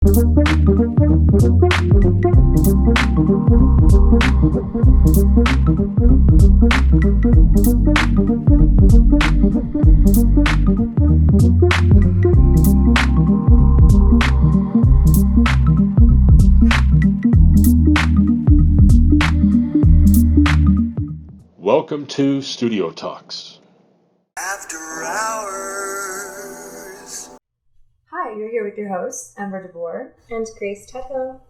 Welcome to Studio Talks. After hours. Hi, you're here with your hosts, Ember Boer and Grace Tuthill.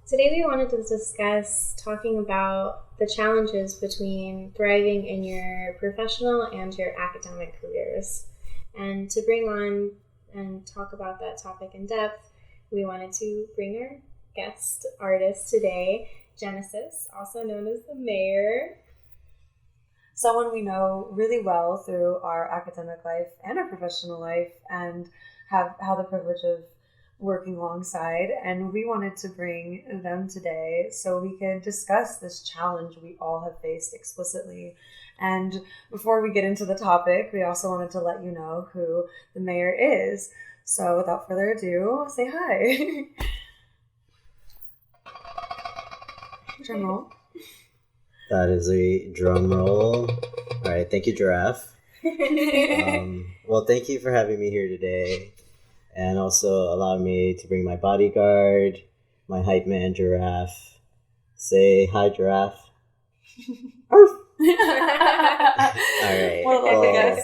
Today we wanted to discuss talking about the challenges between thriving in your professional and your academic careers. And to bring on and talk about that topic in depth, we wanted to bring our guest artist today, Genesis, also known as the Mayor. Someone we know really well through our academic life and our professional life, and have had the privilege of working alongside. And we wanted to bring them today so we could discuss this challenge we all have faced explicitly. And before we get into the topic, we also wanted to let you know who the Mayor is. So without further ado, say hi. Drum roll. That is a drum roll. All right, thank you, Giraffe. Well, thank you for having me here today, and also allow me to bring my bodyguard, my hype man, Giraffe. Say hi, Giraffe. Arf! All right. Well,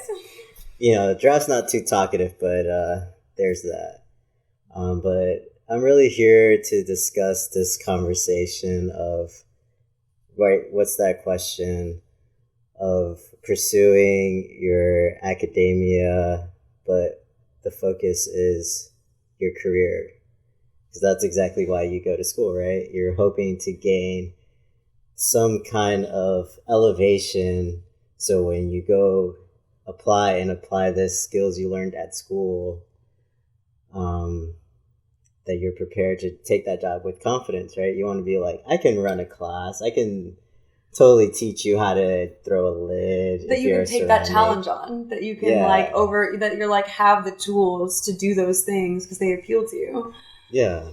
you know, Giraffe's not too talkative, but there's that. But I'm really here to discuss this conversation of what's that question of pursuing your academia, but the focus is your career. Because that's exactly why you go to school, right? You're hoping to gain some kind of elevation, so when you go apply the skills you learned at school, that you're prepared to take that job with confidence, right? You want to be like, I can run a class. I can totally teach you how to throw a lid. That you can take that challenge on. That you can that you're like have the tools to do those things because they appeal to you. Yeah.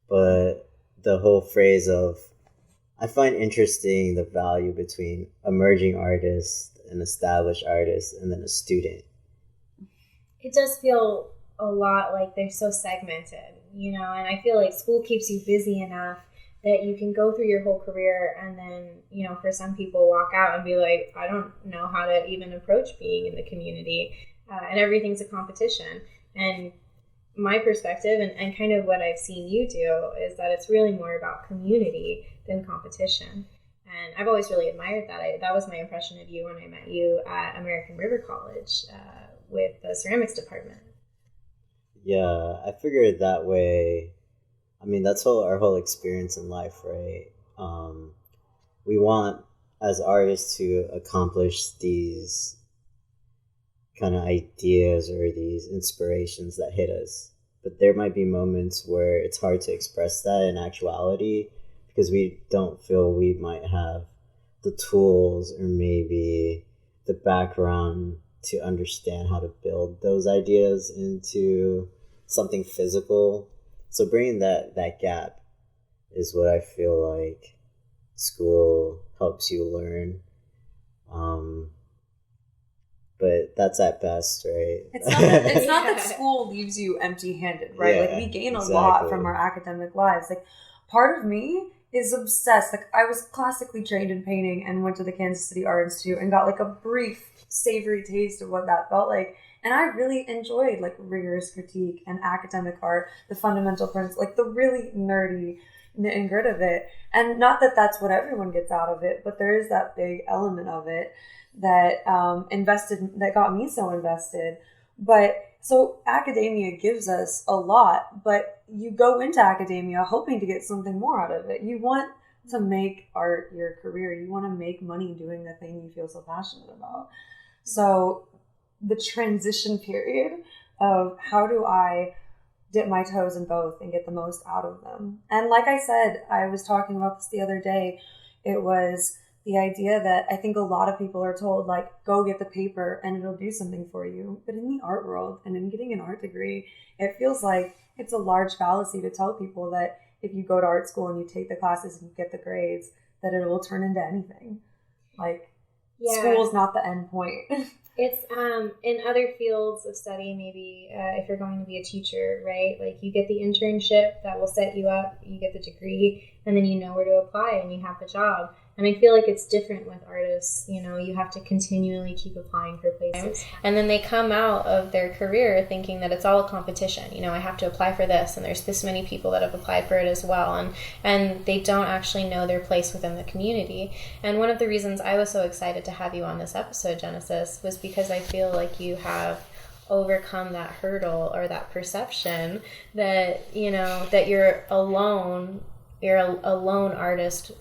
But the whole phrase of, I find interesting the value between emerging artists, an established artist, and then a student. It does feel a lot like they're so segmented, you know, and I feel like school keeps you busy enough that you can go through your whole career and then, you know, for some people walk out and be like, I don't know how to even approach being in the community, and everything's a competition. And my perspective and kind of what I've seen you do is that it's really more about community than competition. And I've always really admired that. That was my impression of you when I met you at American River College with the ceramics department. Yeah, I figured that way. I mean, that's our whole experience in life, right? We want, as artists, to accomplish these kind of ideas or these inspirations that hit us. But there might be moments where it's hard to express that in actuality because we don't feel we might have the tools or maybe the background to understand how to build those ideas into something physical. So bringing that gap is what I feel like school helps you learn. But that's at best, right? It's not that school leaves you empty-handed, right? Yeah, like we gain a lot from our academic lives. Like part of me is obsessed. Like I was classically trained in painting and went to the Kansas City Art Institute and got like a brief savory taste of what that felt like. And I really enjoyed like rigorous critique and academic art, the fundamental principles, like the really nerdy nit and grit of it. And not that that's what everyone gets out of it, but there is that big element of it that that got me so invested. But so academia gives us a lot, but you go into academia hoping to get something more out of it. You want to make art your career. You want to make money doing the thing you feel so passionate about. So the transition period of how do I dip my toes in both and get the most out of them. And like I said, I was talking about this the other day. It was the idea that I think a lot of people are told, like, go get the paper and it'll do something for you. But in the art world and in getting an art degree, it feels like it's a large fallacy to tell people that if you go to art school and you take the classes and you get the grades, that it will turn into anything. Like, school's not the end point. It's in other fields of study, maybe if you're going to be a teacher, right? Like, you get the internship that will set you up, you get the degree, and then you know where to apply and you have the job. And I feel like it's different with artists. You know, you have to continually keep applying for places. And then they come out of their career thinking that it's all a competition. You know, I have to apply for this, and there's this many people that have applied for it as well. And they don't actually know their place within the community. And one of the reasons I was so excited to have you on this episode, Genesis, was because I feel like you have overcome that hurdle or that perception that, you know, that you're a lone artist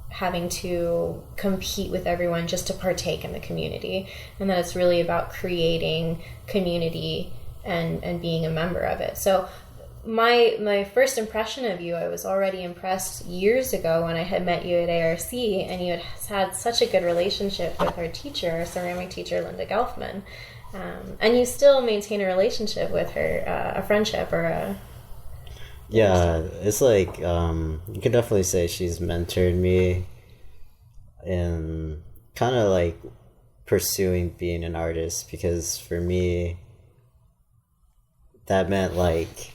having to compete with everyone just to partake in the community, and that it's really about creating community and being a member of it. So my first impression of you, I was already impressed years ago when I had met you at ARC, and you had such a good relationship with our teacher, our ceramic teacher, Linda Gelfman. And you still maintain a relationship with her, a friendship or a... Yeah, it's like, you can definitely say she's mentored me in kind of like pursuing being an artist, because for me, that meant like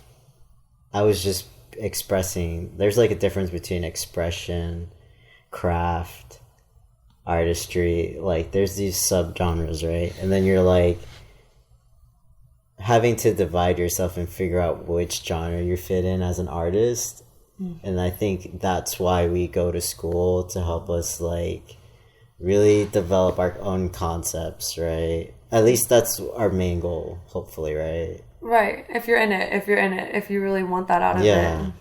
I was just expressing. There's like a difference between expression, craft, artistry. Like, there's these subgenres, right? And then you're like having to divide yourself and figure out which genre you fit in as an artist. And I think that's why we go to school, to help us like really develop our own concepts, right? At least that's our main goal, hopefully, right? Right. If you're in it, if you really want that out of it,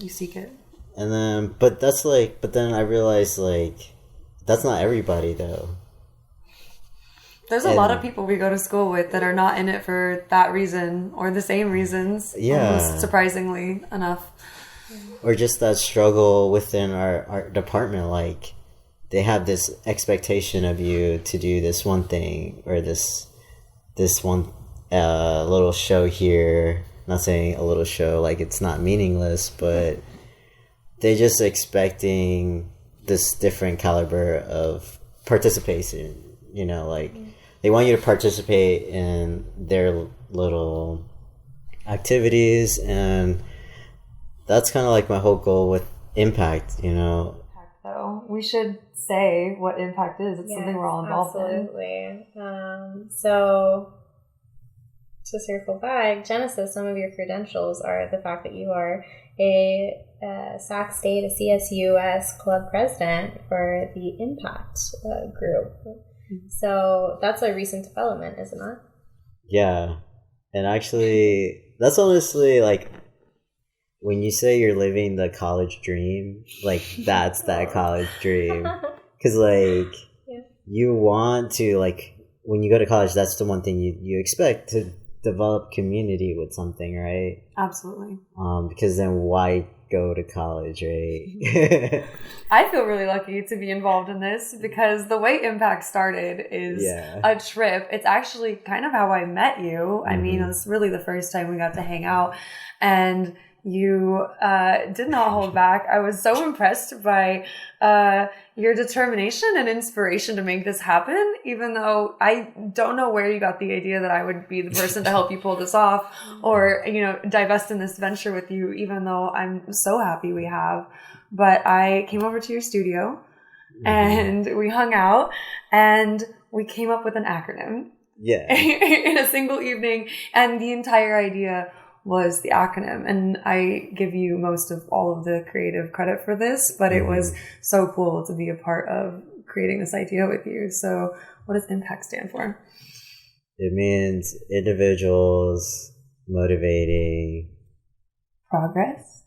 you seek it. And then, but then I realized like that's not everybody though. There's a lot of people we go to school with that are not in it for that reason or the same reasons. Almost surprisingly enough. Or just that struggle within our department. Like, they have this expectation of you to do this one thing or this one little show here. Not saying a little show like it's not meaningless, but they're just expecting this different caliber of participation. You know, like, they want you to participate in their little activities, and that's kind of like my whole goal with impact, you know. Impact, though, we should say what impact is. It's something we're all involved in. So, to circle back, Genesis, some of your credentials are the fact that you are a Sac State, a CSUS club president for the Impact group. So that's a recent development, isn't it? Yeah. And actually, that's honestly like, when you say you're living the college dream, like, that's that college dream. Because like, you want to, like, when you go to college, that's the one thing you expect, to develop community with something, right? Absolutely. Because then why go to college, right? I feel really lucky to be involved in this, because the way Impact started is a trip. It's actually kind of how I met you. I mean, it was really the first time we got to hang out, and you did not hold back. I was so impressed by your determination and inspiration to make this happen, even though I don't know where you got the idea that I would be the person to help you pull this off, or, you know, divest in this venture with you, even though I'm so happy we have. But I came over to your studio and we hung out and we came up with an acronym. Yeah. In a single evening, and the entire idea was the acronym, and I give you most of all of the creative credit for this, but it was so cool to be a part of creating this idea with you. So what does IMPACT stand for? It means individuals motivating progress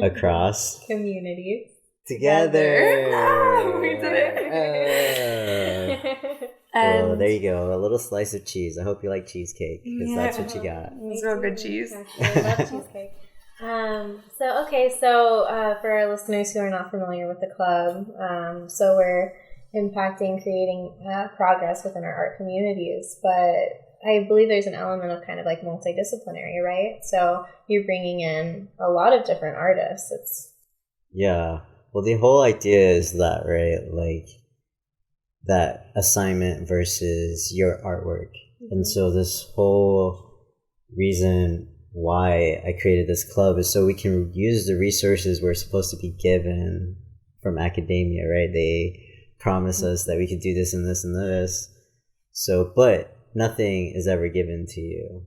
across communities together. We did it. And well, there you go. A little slice of cheese. I hope you like cheesecake, because that's what you got. It's real good cheese. I love cheesecake. So for our listeners who are not familiar with the club, so we're impacting, creating progress within our art communities. But I believe there's an element of kind of like multidisciplinary, right? So you're bringing in a lot of different artists. Yeah. Well, the whole idea is that, right? Like that assignment versus your artwork. And so this whole reason why I created this club is so we can use the resources we're supposed to be given from academia, right? They promise us that we could do this and this and this. So, but nothing is ever given to you.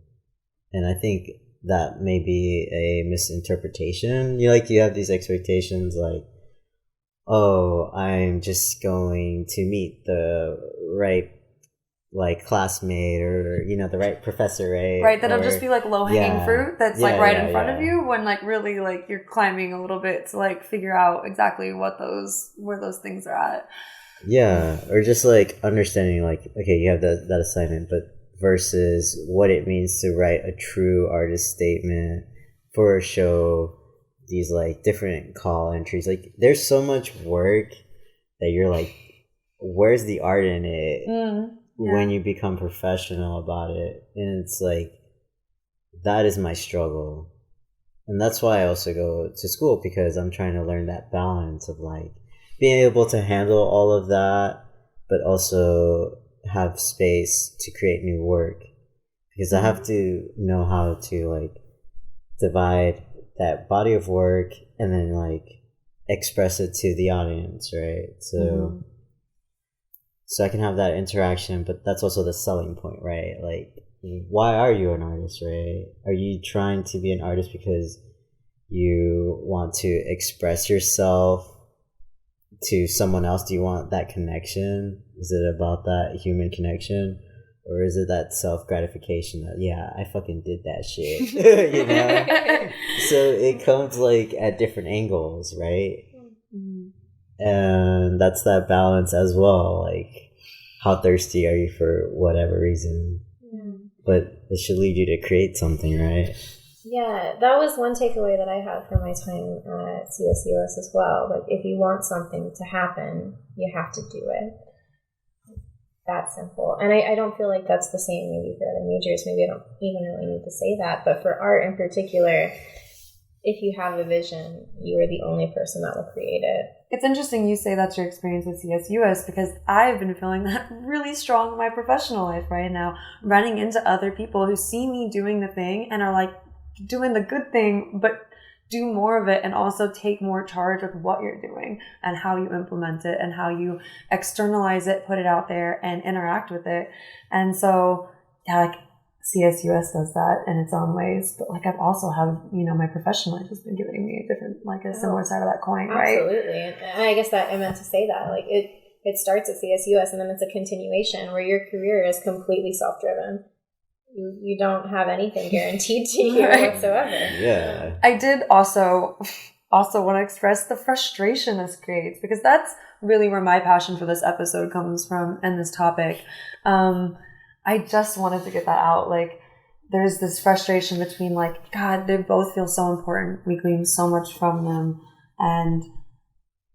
And I think that may be a misinterpretation. You have these expectations like, oh, I'm just going to meet the right like classmate or the right professor, right? Right, that'll just be like low-hanging fruit that's like right in front of you, when like really like you're climbing a little bit to like figure out exactly where those things are at. Yeah, or just like understanding like, okay, you have that assignment, but versus what it means to write a true artist statement for a show, these like different call entries. Like there's so much work that you're like, where's the art in it? When you become professional about it. And it's like, that is my struggle. And that's why I also go to school, because I'm trying to learn that balance of like being able to handle all of that, but also have space to create new work. Because I have to know how to like divide that body of work and then like express it to the audience, right? So so I can have that interaction, but that's also the selling point, right? Like, why are you an artist, right? Are you trying to be an artist because you want to express yourself to someone else? Do you want that connection? Is it about that human connection? Or is it that self-gratification that, yeah, I fucking did that shit, So it comes like at different angles, right? And that's that balance as well. Like, how thirsty are you for whatever reason? But it should lead you to create something, right? Yeah, that was one takeaway that I had from my time at CSUS as well. Like, if you want something to happen, you have to do it. That simple. And I don't feel like that's the same maybe for other majors. Maybe I don't even really need to say that. But for art in particular, if you have a vision, you are the only person that will create it. It's interesting you say that's your experience with CSUS, because I've been feeling that really strong in my professional life right now, running into other people who see me doing the thing and are like, doing the good thing, but do more of it, and also take more charge with what you're doing and how you implement it and how you externalize it, put it out there and interact with it. And so, yeah, like CSUS does that in its own ways, but like I've also have, my professional life has been giving me a different, like a similar side of that coin, right? Absolutely. And I guess that I meant to say that, like it starts at CSUS and then it's a continuation where your career is completely self-driven. You don't have anything guaranteed to you whatsoever. Yeah. I did also want to express the frustration this creates, because that's really where my passion for this episode comes from and this topic. I just wanted to get that out. Like, there's this frustration between like, God, they both feel so important. We glean so much from them. And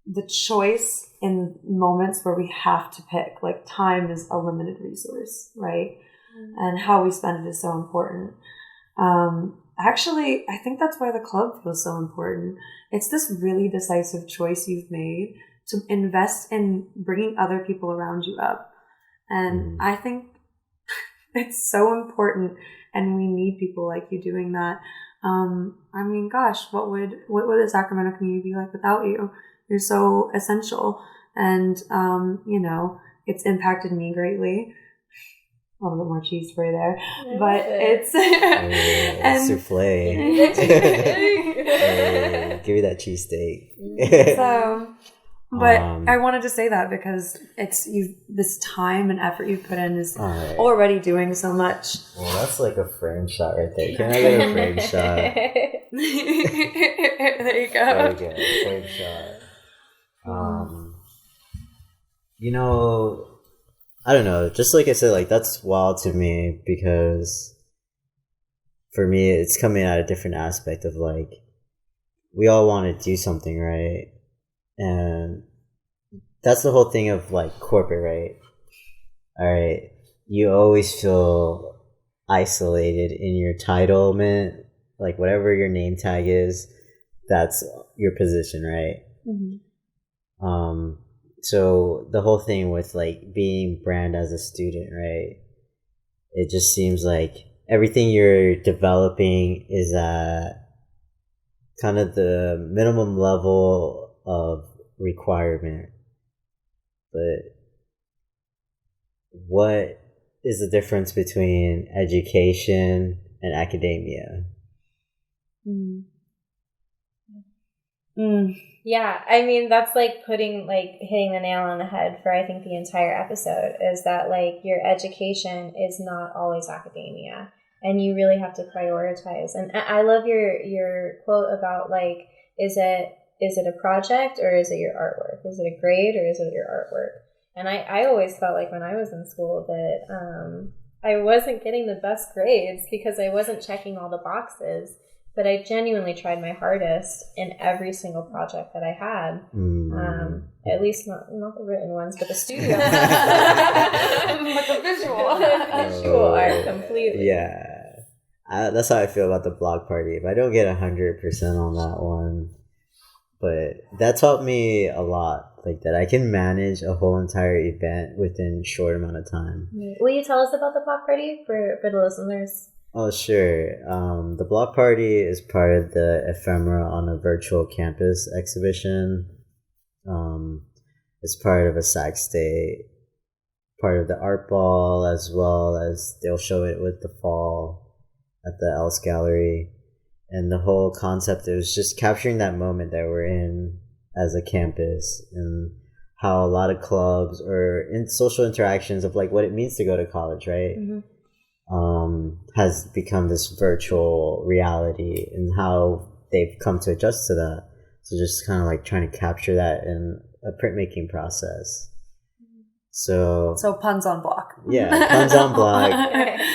the choice in moments where we have to pick, like time is a limited resource, right? And how we spend it is so important. Actually, I think that's why the club feels so important. It's this really decisive choice you've made to invest in bringing other people around you up. And I think it's so important, and we need people like you doing that. I mean, gosh, what would the Sacramento community be like without you? You're so essential. And, it's impacted me greatly. A little bit more cheese spray there, but it's and souffle. Give me that cheesesteak. So, but I wanted to say that because it's this time and effort you've put in is already doing so much. Well, that's like a frame shot right there. Can I get a frame shot? There you go. There we go. Frame shot. I don't know, just like I said, like that's wild to me, because for me it's coming at a different aspect of like, we all want to do something, right? And that's the whole thing of like corporate, right? All right, you always feel isolated in your titlement, like whatever your name tag is, that's your position, right? So the whole thing with like being brand as a student, right? It just seems like everything you're developing is at kind of the minimum level of requirement. But what is the difference between education and academia? Yeah, I mean, that's like hitting the nail on the head for, I think, the entire episode, is that like your education is not always academia, and you really have to prioritize. And I love your quote about like, is it a project or is it your artwork? Is it a grade or is it your artwork? And I always felt like when I was in school that I wasn't getting the best grades because I wasn't checking all the boxes. But I genuinely tried my hardest in every single project that I had. At least not the written ones, but the studio ones. But the visual. Visual art, completely. Yeah. That's how I feel about the block party. If I don't get 100% on that one, but that taught me a lot. Like that I can manage a whole entire event within a short amount of time. Will you tell us about the block party for the listeners? Oh, sure. The block party is part of the Ephemera on a Virtual Campus exhibition. It's part of a Sac State, part of the art ball, as well as they'll show it with the fall at the Else Gallery. And the whole concept is just capturing that moment that we're in as a campus and how a lot of clubs or in social interactions of like what it means to go to college, right? Has become this virtual reality and how they've come to adjust to that. So just kind of like trying to capture that in a printmaking process. So puns on block. Yeah, puns on block,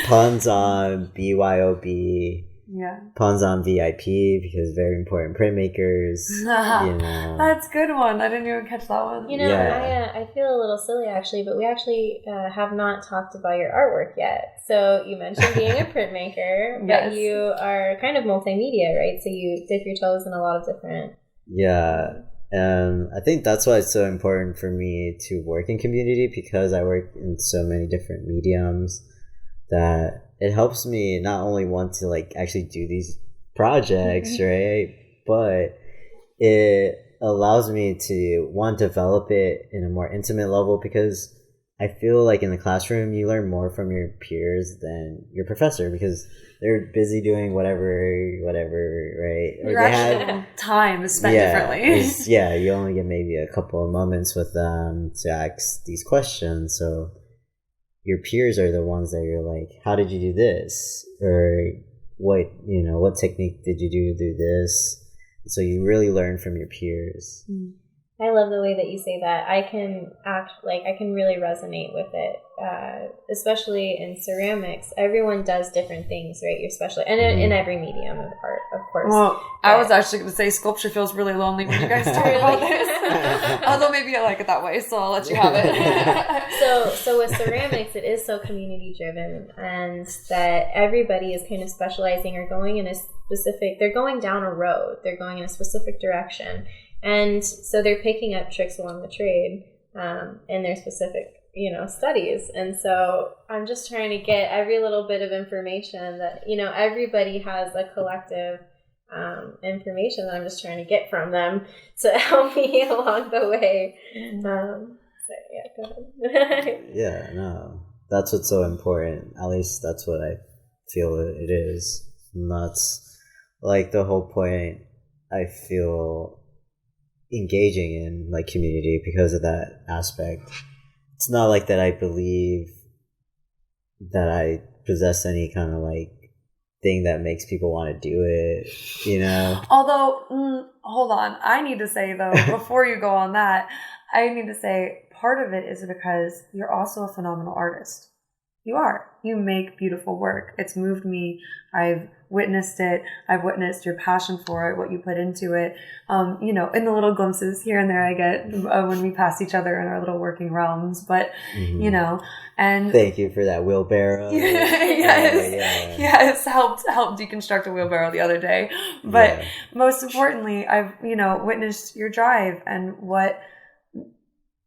puns on BYOB, puns on VIP because very important printmakers. That's a good one. I didn't even catch that one. I feel a little silly actually, but we actually have not talked about your artwork yet. So you mentioned being a printmaker, but you are kind of multimedia, right? So you dip your toes in a lot of different. Yeah. I think that's why it's so important for me to work in community, because I work in so many different mediums that it helps me not only want to like actually do these projects, right? But it allows me to develop it in a more intimate level, because I feel like in the classroom you learn more from your peers than your professor, because they're busy doing whatever, right? Or your actual time is spent differently. You only get maybe a couple of moments with them to ask these questions. So your peers are the ones that you're like, how did you do this? Or what technique did you do to do this? So you really learn from your peers. I love the way that you say that. I can really resonate with it, especially in ceramics. Everyone does different things, right? You're special, and in every medium of art, of course. Well, I was actually going to say sculpture feels really lonely when you guys talk about this. Although maybe I like it that way, so I'll let you have it. So with ceramics, it is so community driven, and that everybody is kind of specializing or going in a specific. They're going down a road. They're going in a specific direction. And so they're picking up tricks along the trade in their specific, studies. And so I'm just trying to get every little bit of information that, everybody has a collective information that I'm just trying to get from them to help me along the way. Go ahead. Yeah, no, that's what's so important. At least that's what I feel it is. And that's like the whole point I feel engaging in like community because of that aspect. It's not like that I believe that I possess any kind of like thing that makes people want to do it, Although, hold on. I need to say though, before you go on that, I need to say part of it is because you're also a phenomenal artist. You are. You make beautiful work. It's moved me. I've witnessed it. I've witnessed your passion for it, what you put into it. You know, in the little glimpses here and there I get when we pass each other in our little working realms. But, you know, and thank you for that wheelbarrow. Yes, helped deconstruct a wheelbarrow the other day. But most importantly, I've, you know, witnessed your drive and what,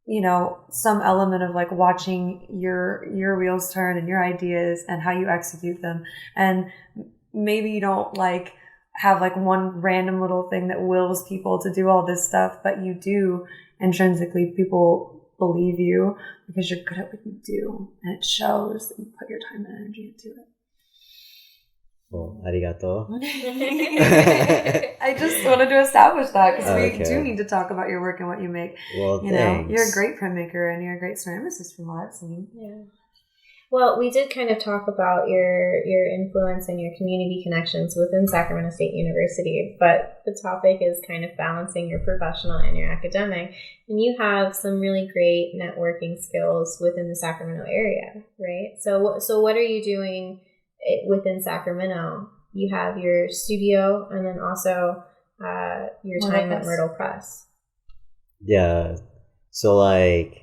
you know, some element of like watching your wheels turn and your ideas and how you execute them. And maybe you don't like have like one random little thing that wills people to do all this stuff, but you do intrinsically. People believe you because you're good at what you do, and it shows that you put your time and energy into it. Well, arigato. I just wanted to establish that because we do need to talk about your work and what you make. Well, you know, you're a great printmaker and you're a great ceramicist from what I've seen. Yeah. Well, we did kind of talk about your influence and your community connections within Sacramento State University, but the topic is kind of balancing your professional and your academic. And you have some really great networking skills within the Sacramento area, right? So what are you doing within Sacramento? You have your studio and then also your time at Myrtle Press. Yeah. So like,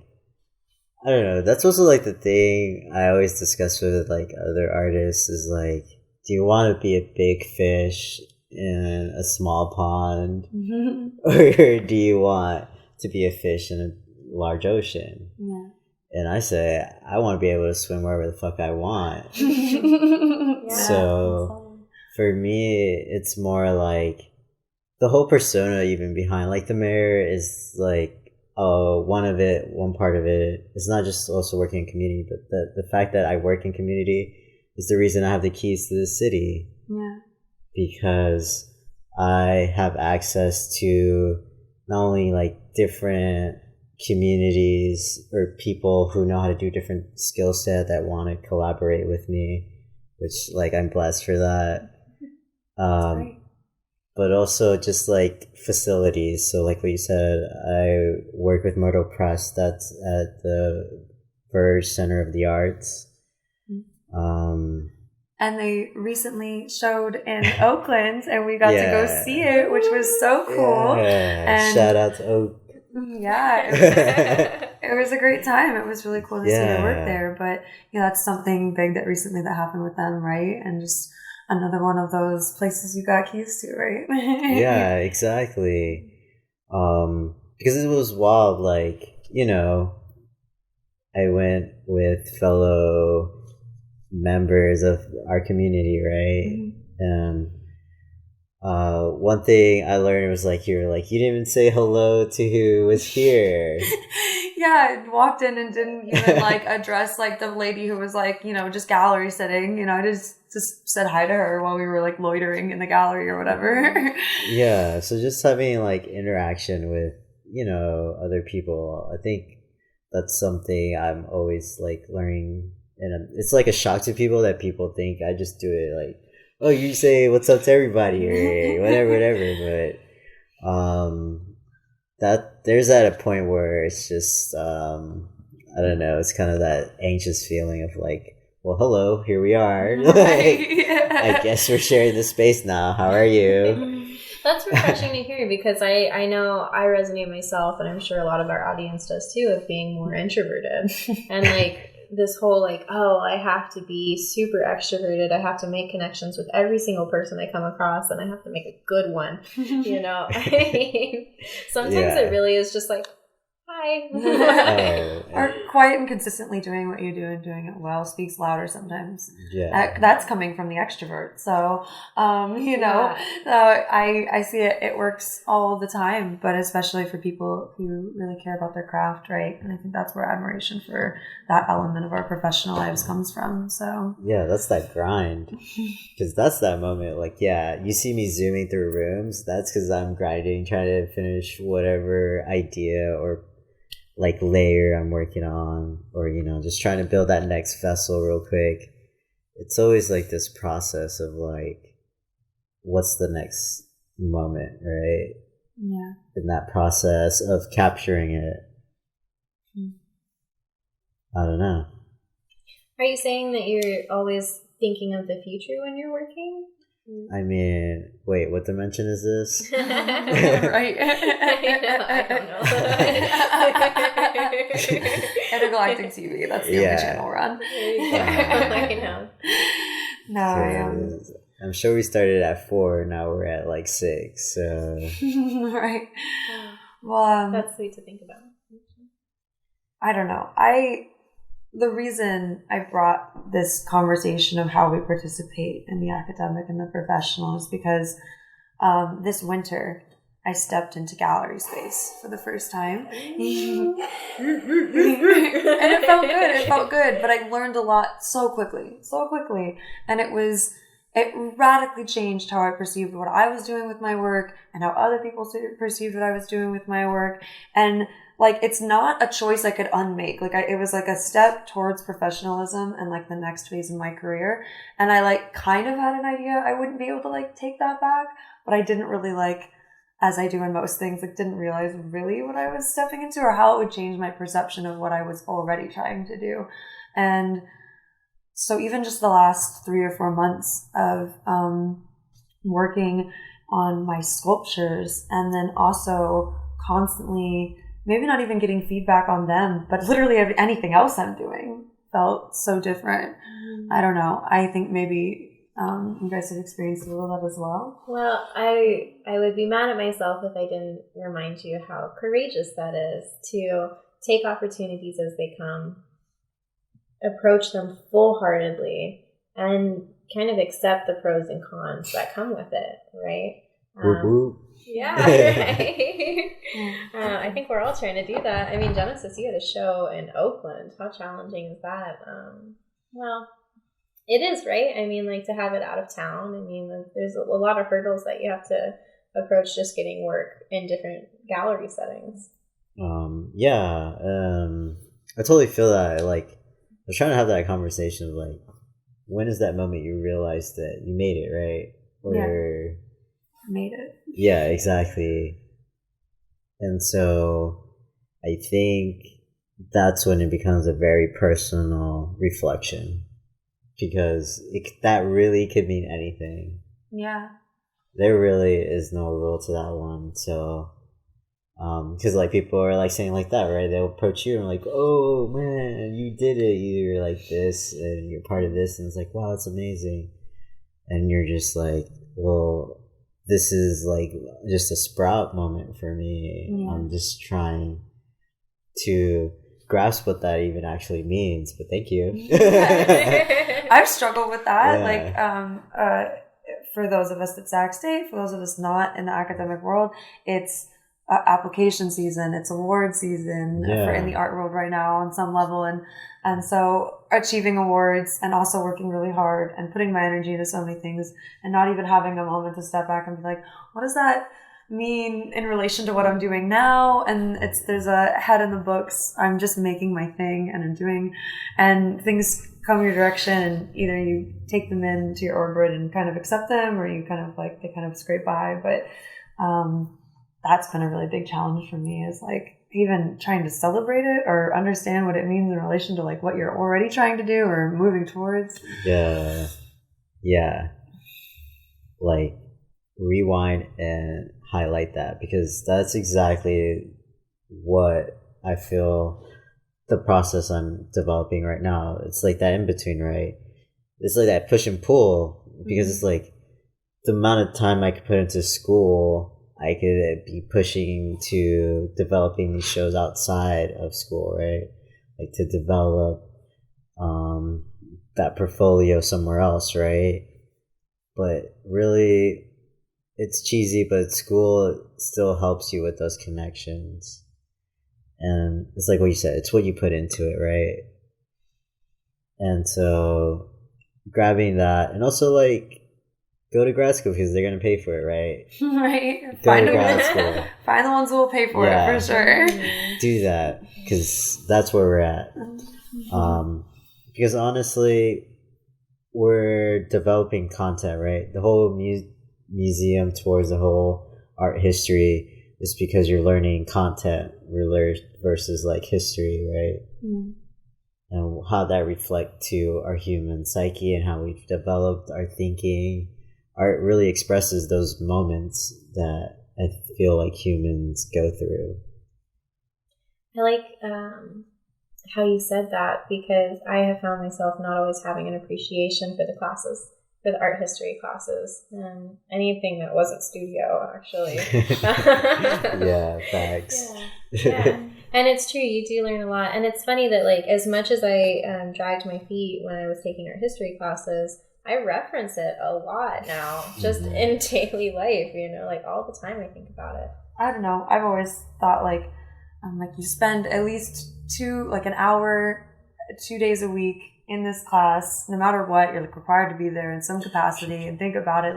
I don't know. That's also like the thing I always discuss with like other artists is like, do you want to be a big fish in a small pond, or do you want to be a fish in a large ocean? Yeah. And I say I want to be able to swim wherever the fuck I want. So for me, it's more like the whole persona even behind like the mayor is like. One part of it is not just also working in community, but the fact that I work in community is the reason I have the keys to the city. Yeah. Because I have access to not only like different communities or people who know how to do different skill set that want to collaborate with me, which like I'm blessed for that. Right. But also just like facilities. So like what you said, I work with Myrtle Press. That's at the Burge Center of the Arts. And they recently showed in Oakland, and we got to go see it, which was so cool. And shout out to Oak. Yeah, it was a great time. It was really cool to see your work there. But yeah, that's something big that recently that happened with them, right? And just another one of those places you got keys to, right? Yeah, exactly. Because it was wild, like, you know, I went with fellow members of our community, right? And one thing I learned was like, you didn't even say hello to who was here. Yeah, I walked in and didn't even like address like the lady who was like, you know, just gallery sitting. You know, I just said hi to her while we were like loitering in the gallery or whatever. Yeah, so just having like interaction with, you know, other people, I think that's something I'm always like learning, and it's like a shock to people that people think I just do it like, oh, you say what's up to everybody or whatever, but that there's at a point where it's just I don't know, it's kind of that anxious feeling of like, well, hello, here we are. Like, I guess we're sharing this space now. How are you? That's refreshing to hear, because I know I resonate myself, and I'm sure a lot of our audience does too, of being more introverted. And like this whole like, oh, I have to be super extroverted. I have to make connections with every single person I come across, and I have to make a good one. You know, sometimes it really is just like, hi. Or quiet and consistently doing what you do and doing it well speaks louder sometimes. Yeah. That's coming from the extrovert. So, you know, I see it works all the time, but especially for people who really care about their craft, right? And I think that's where admiration for that element of our professional lives comes from. So yeah, that's that grind. Because that's that moment. Like, yeah, you see me zooming through rooms. That's because I'm grinding, trying to finish whatever idea or like layer I'm working on, or, you know, just trying to build that next vessel real quick. It's always like this process of like, what's the next moment, right? Yeah. In that process of capturing it. I don't know. Are you saying that you're always thinking of the future when you're working? I mean, wait, what dimension is this? Right? I don't know. Intergalactic TV. That's the only channel we're on. I know. No, I am. I'm sure we started at 4. Now we're at like 6. So Right. Well, that's sweet to think about. I don't know. The reason I brought this conversation of how we participate in the academic and the professional is because this winter I stepped into gallery space for the first time. And it felt good. It felt good. But I learned a lot so quickly. And it radically changed how I perceived what I was doing with my work and how other people perceived what I was doing with my work. And like, it's not a choice I could unmake. Like, it was like a step towards professionalism and like the next phase in my career. And I like kind of had an idea I wouldn't be able to like take that back, but I didn't really like, as I do in most things, like didn't realize really what I was stepping into or how it would change my perception of what I was already trying to do. And so even just the last 3 or 4 months of working on my sculptures and then also constantly maybe not even getting feedback on them, but literally anything else I'm doing felt so different. I don't know. I think maybe you guys have experienced a little of that as well. Well, I would be mad at myself if I didn't remind you how courageous that is to take opportunities as they come, approach them full-heartedly, and kind of accept the pros and cons that come with it, right? Yeah, right. I think we're all trying to do that. I mean, Genesis, you had a show in Oakland. How challenging is that? Well, it is, right? I mean, like to have it out of town. I mean, there's a lot of hurdles that you have to approach just getting work in different gallery settings. I totally feel that. Like, I was trying to have that conversation of like, when is that moment you realize that you made it, right? Or made it. Yeah, exactly. And so I think that's when it becomes a very personal reflection, because that really could mean anything. Yeah. There really is no rule to that one. So, because like people are like saying like that, right? They'll approach you and like, oh man, you did it. You're like this and you're part of this. And it's like, wow, it's amazing. And you're just like, well, this is like just a sprout moment for me. Yeah. I'm just trying to grasp what that even actually means, but thank you. I've struggled with that. Yeah. Like, for those of us at Sac State, for those of us not in the academic world, it's application season, it's award season for in the art world right now on some level. And so achieving awards and also working really hard and putting my energy into so many things and not even having a moment to step back and be like, what does that mean in relation to what I'm doing now? And there's a head in the books. I'm just making my thing and I'm doing, and things come your direction and either you take them into your orbit and kind of accept them, or you kind of like, they kind of scrape by. But, that's been a really big challenge for me, is like even trying to celebrate it or understand what it means in relation to like what you're already trying to do or moving towards. Yeah. Like rewind and highlight that, because that's exactly what I feel the process I'm developing right now. It's like that in between, right? It's like that push and pull, because it's like the amount of time I could put into school, I could be pushing to developing these shows outside of school, right? Like to develop that portfolio somewhere else, right? But really, it's cheesy, but school still helps you with those connections. And it's like what you said, it's what you put into it, right? And so grabbing that, and also like, go to grad school because they're going to pay for it, right? Right. Go to grad school. Find the ones who will pay for it, for sure. Do that, because that's where we're at. Because honestly, we're developing content, right? The whole museum towards the whole art history is because you're learning content versus like history, right? And how that reflect to our human psyche and how we've developed our thinking, art really expresses those moments that I feel like humans go through. I like how you said that, because I have found myself not always having an appreciation for the classes, for the art history classes, and anything that wasn't studio, actually. Yeah, facts. Yeah. And it's true, you do learn a lot. And it's funny that, like, as much as I dragged my feet when I was taking art history classes, I reference it a lot now, just in daily life, you know, like all the time I think about it. I don't know. I've always thought like you spend at least an hour, 2 days a week in this class, no matter what, you're like required to be there in some capacity, and think about it.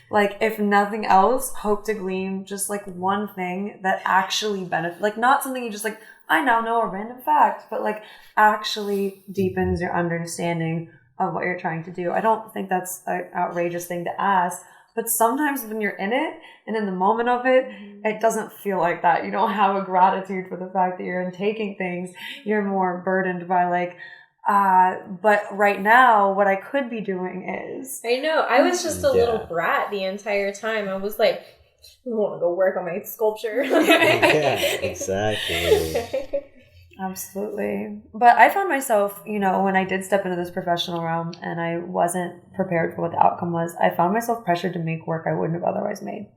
Like if nothing else, hope to glean just like one thing that actually benefits, like not something you just like, I now know a random fact, but like actually deepens your understanding of what you're trying to do. I don't think that's an outrageous thing to ask, but sometimes when you're in it and in the moment of it, it doesn't feel like that. You don't have a gratitude for the fact that you're taking things. You're more burdened by like, but right now what I could be doing is. I know. I was just a little brat the entire time. I was like, I want to go work on my sculpture. Yeah, exactly. Absolutely. But I found myself, you know, when I did step into this professional realm and I wasn't prepared for what the outcome was, I found myself pressured to make work I wouldn't have otherwise made.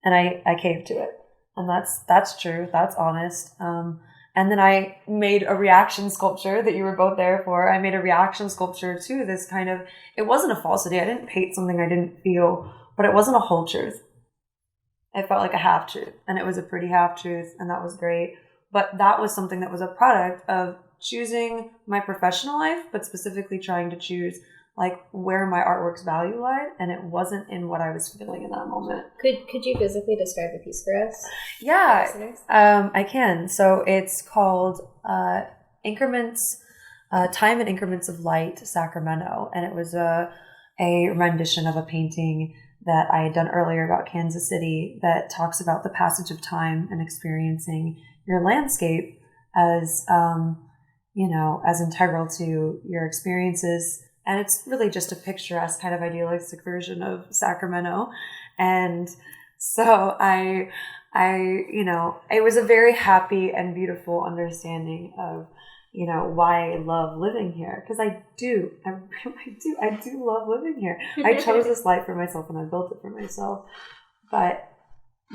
And I caved to it. And that's true. That's honest. And then I made a reaction sculpture that you were both there for. I made a reaction sculpture to this kind of, it wasn't a falsity. I didn't paint something I didn't feel, but it wasn't a whole truth. It felt like a half truth, and it was a pretty half truth, and that was great. But that was something that was a product of choosing my professional life, but specifically trying to choose like where my artwork's value lied, and it wasn't in what I was feeling in that moment. Could you physically describe the piece for us? Yeah, I can. So it's called Increments, Time and Increments of Light, Sacramento, and it was a rendition of a painting that I had done earlier about Kansas City that talks about the passage of time and experiencing your landscape as, as integral to your experiences. And it's really just a picturesque kind of idealistic version of Sacramento. And so it was a very happy and beautiful understanding of, why I love living here. Because I do love living here. I chose this life for myself and I built it for myself. But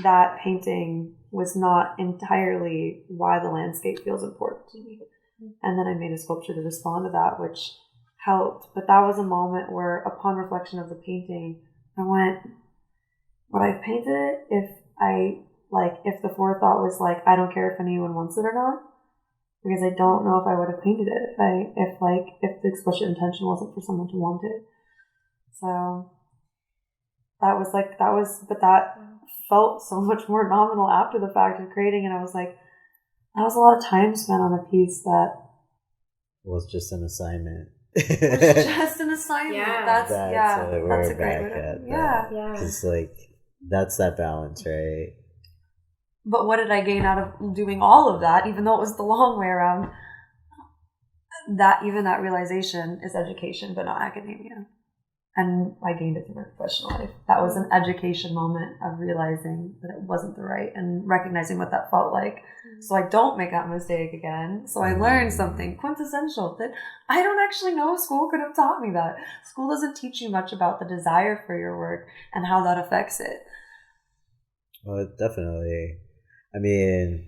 that painting was not entirely why the landscape feels important to me. And then I made a sculpture to respond to that, which helped. But that was a moment where, upon reflection of the painting, I went, would I have painted it if the forethought was like, I don't care if anyone wants it or not? Because I don't know if I would have painted it if the explicit intention wasn't for someone to want it. So but that felt so much more nominal after the fact of creating, and I was like, that was a lot of time spent on a piece that was just an assignment. Just an assignment. Yeah. That's a great way to, yeah. Because that's that balance, right? But what did I gain out of doing all of that, even though it was the long way around? That realization is education, but not academia. And I gained it through my professional life. That was an education moment of realizing that it wasn't the right and recognizing what that felt like. So I don't make that mistake again. So I learned something quintessential that I don't actually know school could have taught me that. School doesn't teach you much about the desire for your work and how that affects it. Well, definitely. I mean,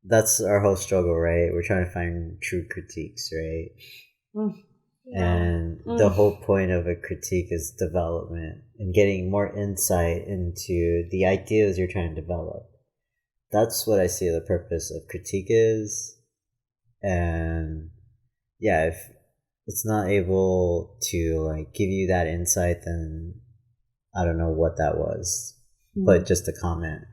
that's our whole struggle, right? We're trying to find true critiques, right? And the whole point of a critique is development and getting more insight into the ideas you're trying to develop. That's what I see the purpose of critique is. And yeah, if it's not able to give you that insight, then I don't know what that was, but just a comment.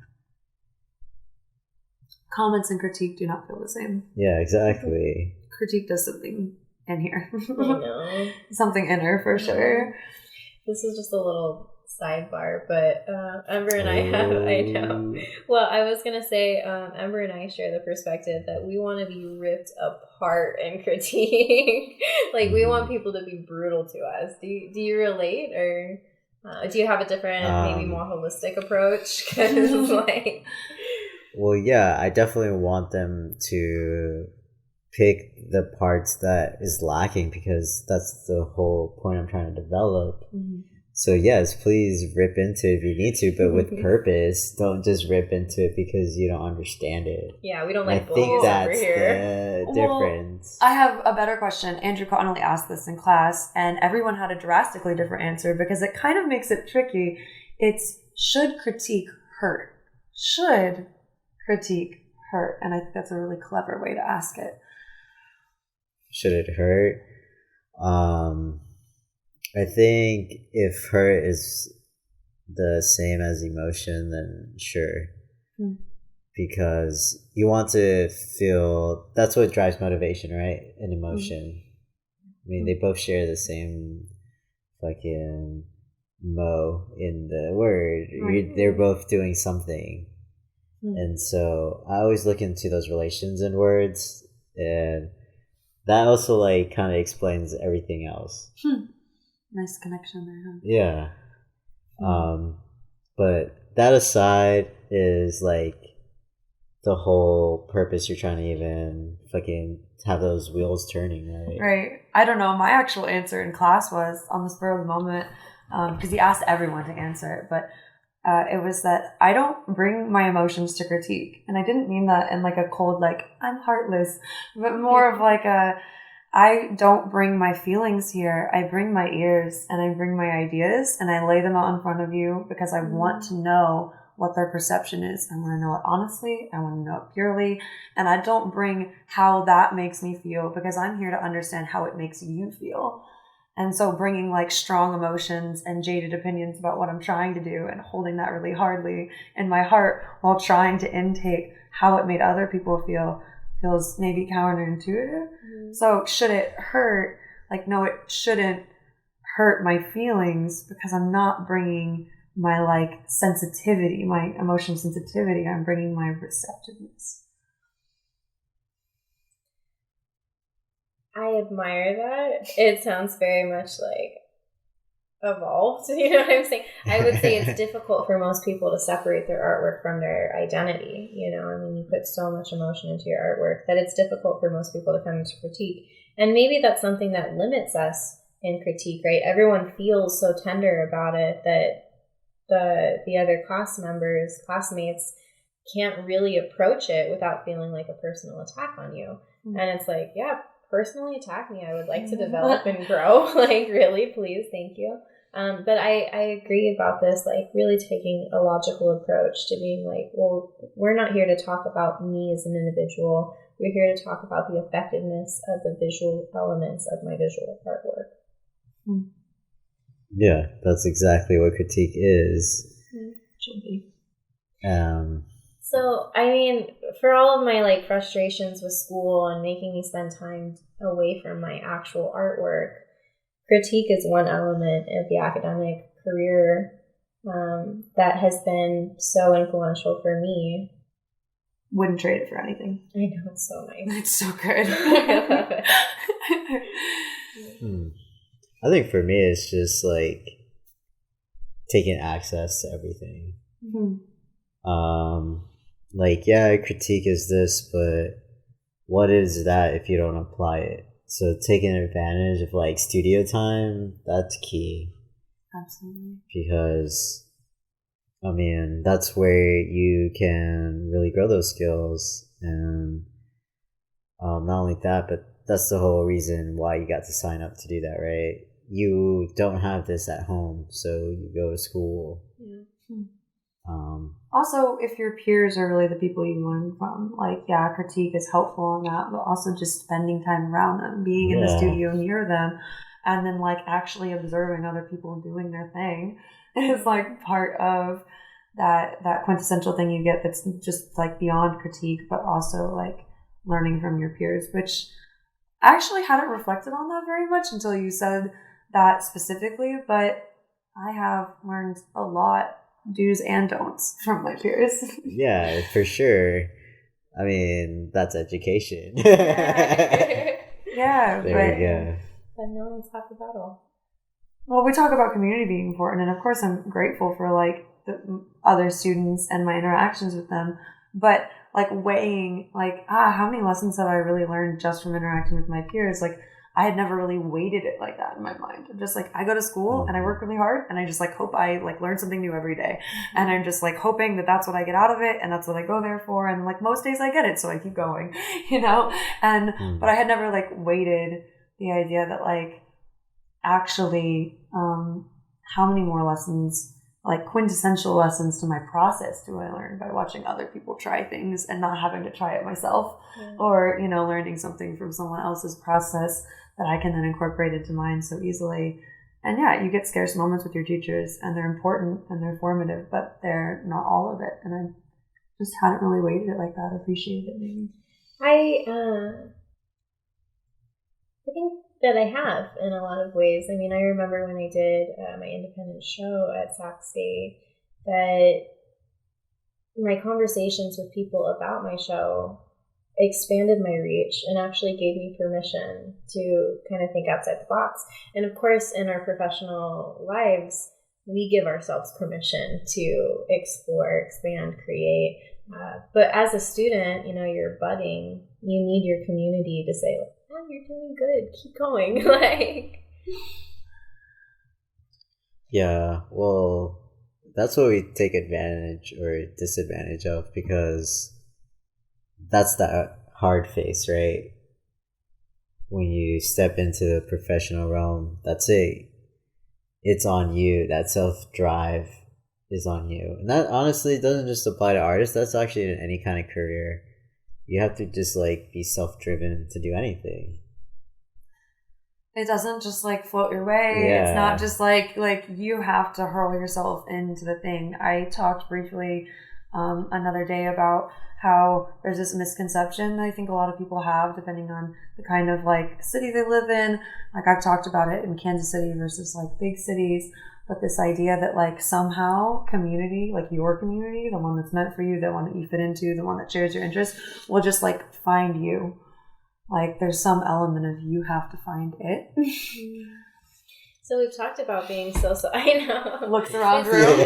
Comments and critique do not feel the same. Yeah, exactly. Critique does something in here. I know. Something inner for sure. This is just a little sidebar, but Ember and I know. Well, I was going to say, Ember and I share the perspective that we want to be ripped apart in critique. We want people to be brutal to us. Do you relate, or? Do you have a different, maybe more holistic approach? 'Cause like, well, yeah, I definitely want them to pick the parts that is lacking because that's the whole point I'm trying to develop. Mm-hmm. So yes, please rip into it if you need to, but with purpose. Don't just rip into it because you don't understand it. Yeah, we don't I like think bullies that's over here. the difference. I have a better question. Andrew Connolly asked this in class, and everyone had a drastically different answer because it kind of makes it tricky. It's, should critique hurt? Should critique hurt? And I think that's a really clever way to ask it. Should it hurt? I think if hurt is the same as emotion, then sure. Because you want to feel, that's what drives motivation, right? An emotion. I mean, they both share the same fucking mo in the word. They're both doing something. And so I always look into those relations in words, and that also like kind of explains everything else. Nice connection there, huh? Yeah. But that aside is like the whole purpose you're trying to even fucking have those wheels turning, right? Right. I don't know. My actual answer in class was on the spur of the moment, because he asked everyone to answer it, but it was that I don't bring my emotions to critique. And I didn't mean that in like a cold, like, I'm heartless, but more of like I don't bring my feelings here. I bring my ears and I bring my ideas and I lay them out in front of you because I want to know what their perception is. I want to know it honestly. I want to know it purely. And I don't bring how that makes me feel because I'm here to understand how it makes you feel. And so bringing like strong emotions and jaded opinions about what I'm trying to do and holding that really hardly in my heart while trying to intake how it made other people feel feels maybe counterintuitive. So should it hurt? Like, no, it shouldn't hurt my feelings because I'm not bringing my like sensitivity, my emotional sensitivity. I'm bringing my receptiveness. I admire that. It sounds very much like evolved. You know what I'm saying? I would say it's difficult for most people to separate their artwork from their identity. You know, I mean, you put so much emotion into your artwork that it's difficult for most people to come into critique. And maybe that's something that limits us in critique, right? Everyone feels so tender about it that the other classmates can't really approach it without feeling like a personal attack on you. And it's like, yeah, personally attack me. I would like to develop and grow. Like, really, please, thank you. But I agree about this, like really taking a logical approach to being like, well, we're not here to talk about me as an individual. We're here to talk about the effectiveness of the visual elements of my visual artwork. Yeah, that's exactly what critique is. Should be. So, I mean, for all of my like frustrations with school and making me spend time away from my actual artwork, critique is one element of the academic career that has been so influential for me. Wouldn't trade it for anything. I know, it's so nice. It's so good. I think for me, it's just like taking access to everything. Like, yeah, critique is this, but what is that if you don't apply it? So taking advantage of like studio time, that's key. Absolutely. Because, I mean, that's where you can really grow those skills. And not only that, but that's the whole reason why you got to sign up to do that, right? You don't have this at home, so you go to school. Yeah. Also, if your peers are really the people you learn from, like, yeah, critique is helpful on that, but also just spending time around them, being in the studio near them, and then like actually observing other people doing their thing is like part of that quintessential thing you get that's just like beyond critique, but also like learning from your peers, which I actually hadn't reflected on that very much until you said that specifically, but I have learned a lot, do's and don'ts, from my peers. Yeah, for sure. I mean, that's education. Yeah, there you go. But no one's half the battle. Well, we talk about community being important, and of course I'm grateful for like the other students and my interactions with them, but like weighing like, how many lessons have I really learned just from interacting with my peers? Like, I had never really weighted it like that in my mind. I'm just like, I go to school and I work really hard, and I just like hope I like learn something new every day. And I'm just like hoping that that's what I get out of it, and that's what I go there for. And like most days I get it, so I keep going, you know? And, but I had never like weighted the idea that like actually, how many more lessons, like quintessential lessons to my process do I learn by watching other people try things and not having to try it myself, or, you know, learning something from someone else's process that I can then incorporate into mine so easily. And yeah, you get scarce moments with your teachers, and they're important and they're formative, but they're not all of it. And I just hadn't really weighted it like that, appreciated it maybe. I think that I have in a lot of ways. I mean, I remember when I did my independent show at Sac State, that my conversations with people about my show expanded my reach and actually gave me permission to kind of think outside the box. And of course, in our professional lives, we give ourselves permission to explore, expand, create. But as a student, you know, you're budding, you need your community to say, oh, you're doing good, keep going. Like, Yeah, well, that's what we take advantage or disadvantage of, because that's the hard phase, right? When you step into the professional realm, that's it. It's on you. That self-drive is on you. And that honestly doesn't just apply to artists. That's actually in any kind of career. You have to just like be self-driven to do anything. It doesn't just like float your way. Yeah. It's not just like you have to hurl yourself into the thing. I talked briefly another day about how there's this misconception that I think a lot of people have depending on the kind of like city they live in. Like I've talked about it in Kansas City versus like big cities, but this idea that like somehow community, like your community, the one that's meant for you, the one that you fit into, the one that shares your interests, will just like find you. Like there's some element of you have to find it. so we've talked about being social. I know. Looks around room.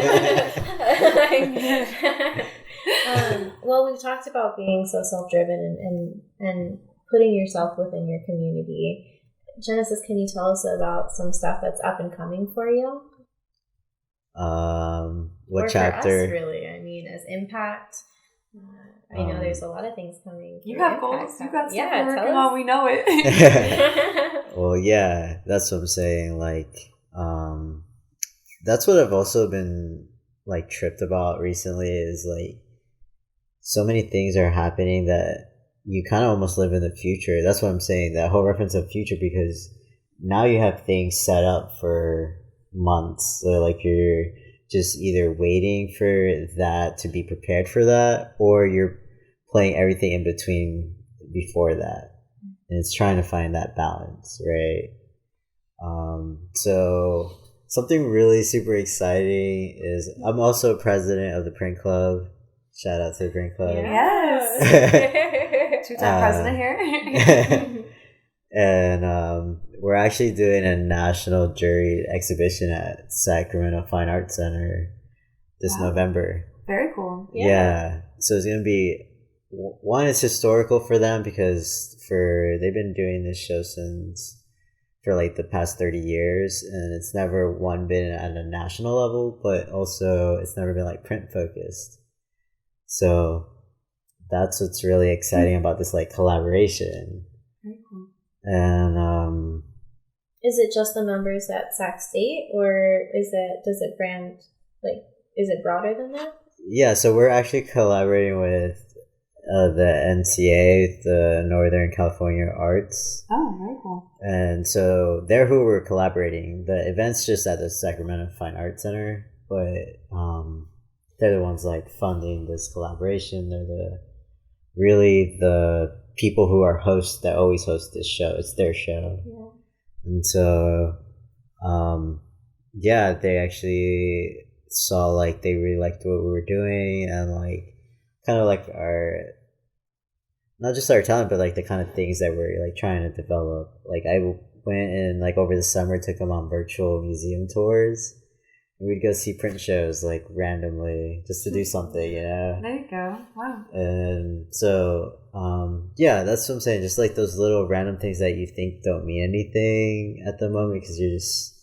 Well, we've talked about being so self-driven and putting yourself within your community. Genesis, can you tell us about some stuff that's up and coming for you? What or chapter? For us, really. I mean, as Impact. I know there's a lot of things coming. You have goals. You got stuff you're working on. We know it. Well, yeah, that's what I'm saying. Like, that's what I've also been like tripped about recently. Is like so many things are happening that you kind of almost live in the future. That's what I'm saying. That whole reference of future, because now you have things set up for months. So like you're just either waiting for that to be prepared for that, or you're playing everything in between before that. And it's trying to find that balance, right? So something really super exciting is I'm also president of the Print Club. Shout out to the Print Club. Yes. Two-time president here. And we're actually doing a national jury exhibition at Sacramento Fine Arts Center this November. Very cool. Yeah. So it's going to be, one, it's historical for them because they've been doing this show for like the past 30 years, and it's never been at a national level, but also it's never been like print focused. So that's what's really exciting about this like collaboration. Very cool. And is it just the members at Sac State, or is it broader than that? Yeah, so we're actually collaborating with the NCA, the Northern California Arts. Oh, very cool. And so they're who we're collaborating. The event's just at the Sacramento Fine Arts Center, but they're the ones like funding this collaboration. They're the people who are hosts that always host this show. It's their show. Yeah. And so they actually saw like they really liked what we were doing, and like kind of like not just our talent, but like the kind of things that we're like trying to develop. Like went and like over the summer took them on virtual museum tours. We'd go see print shows like randomly just to do something, you know? There you go. Wow. And so, yeah, that's what I'm saying. Just like those little random things that you think don't mean anything at the moment because you're just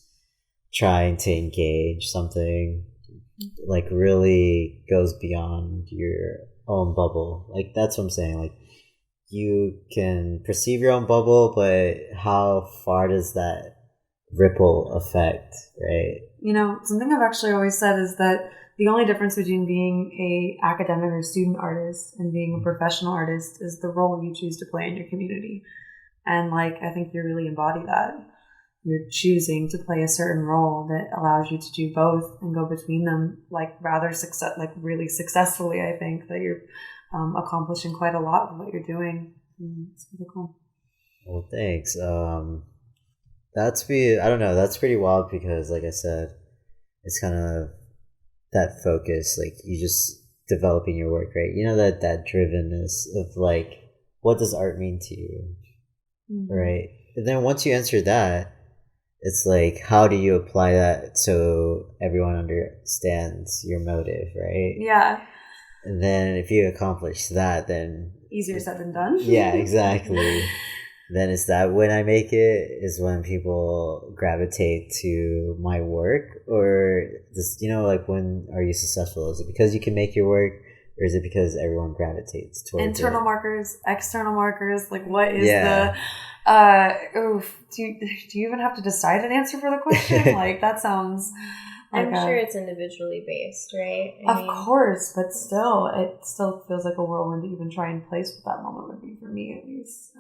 trying to engage something like really goes beyond your own bubble. Like that's what I'm saying. Like you can perceive your own bubble, but how far does that ripple effect, right? You know, something I've actually always said is that the only difference between being a academic or student artist and being a professional artist is the role you choose to play in your community. And like, I think you really embody that. You're choosing to play a certain role that allows you to do both and go between them, like really successfully. I think that you're accomplishing quite a lot with what you're doing. It's really cool. Well, thanks. That's pretty wild because, like I said, it's kind of that focus, like you just developing your work, right? You know, that drivenness of like, what does art mean to you, right? And then once you answer that, it's like, how do you apply that so everyone understands your motive, right? Yeah. And then if you accomplish that, then easier said than done. Yeah, exactly. Then it's that when I make it is when people gravitate to my work, or this, you know, like when are you successful? Is it because you can make your work, or is it because everyone gravitates towards internal it? markers, external markers? Like what is Yeah. do you even have to decide an answer for the question? Like that sounds like I'm sure it's individually based, right? Of course, but still, it still feels like a whirlwind to even try and place what that moment would be for me, at least.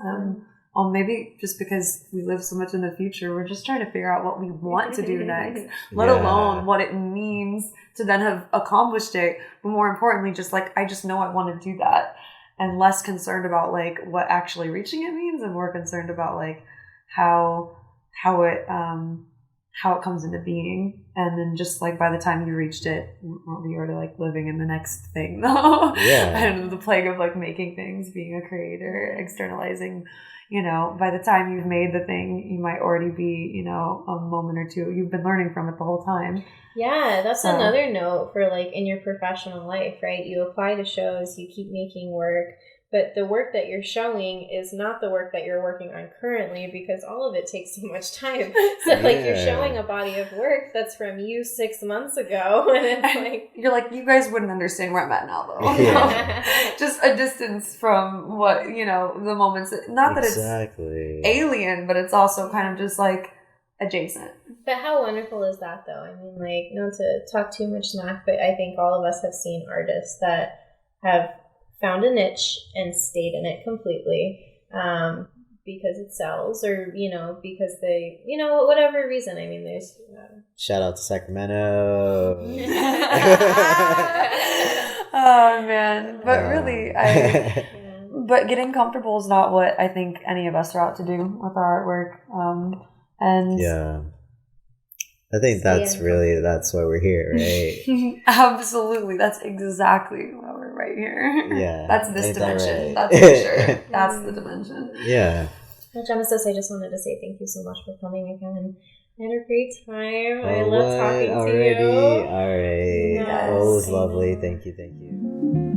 Or maybe just because we live so much in the future, we're just trying to figure out what we want to do next, let alone what it means to then have accomplished it. But more importantly, just like, I just know I want to do that, and less concerned about like what actually reaching it means, and more concerned about like how it comes into being. And then just like by the time you reached it, you're already like living in the next thing. And the plague of like making things, being a creator, externalizing, you know, by the time you've made the thing, you might already be, you know, a moment or two. You've been learning from it the whole time. Yeah, that's another note for like in your professional life, right? You apply to shows, you keep making work, but the work that you're showing is not the work that you're working on currently, because all of it takes so much time. So like you're showing a body of work that's from you 6 months ago, and it's like you're like, you guys wouldn't understand where I'm at now, though. Yeah. Just a distance from what, you know, the moments. Not that it's alien, but it's also kind of just like adjacent. But how wonderful is that, though? I mean, like, not to talk too much smack, but I think all of us have seen artists that have found a niche and stayed in it completely because it sells, or, you know, because they, you know, whatever reason. I mean, there's... Shout out to Sacramento. Oh, man. But really, but getting comfortable is not what I think any of us are out to do with our artwork. And yeah. I think that's why we're here, right? Absolutely. That's exactly why we're right here. Yeah. That's this dimension. That's for sure. That's the dimension. Yeah. Well, Genesis, I just wanted to say thank you so much for coming again. I had a great time. I love talking to you. All right. Yes. Well, it was lovely. Thank you.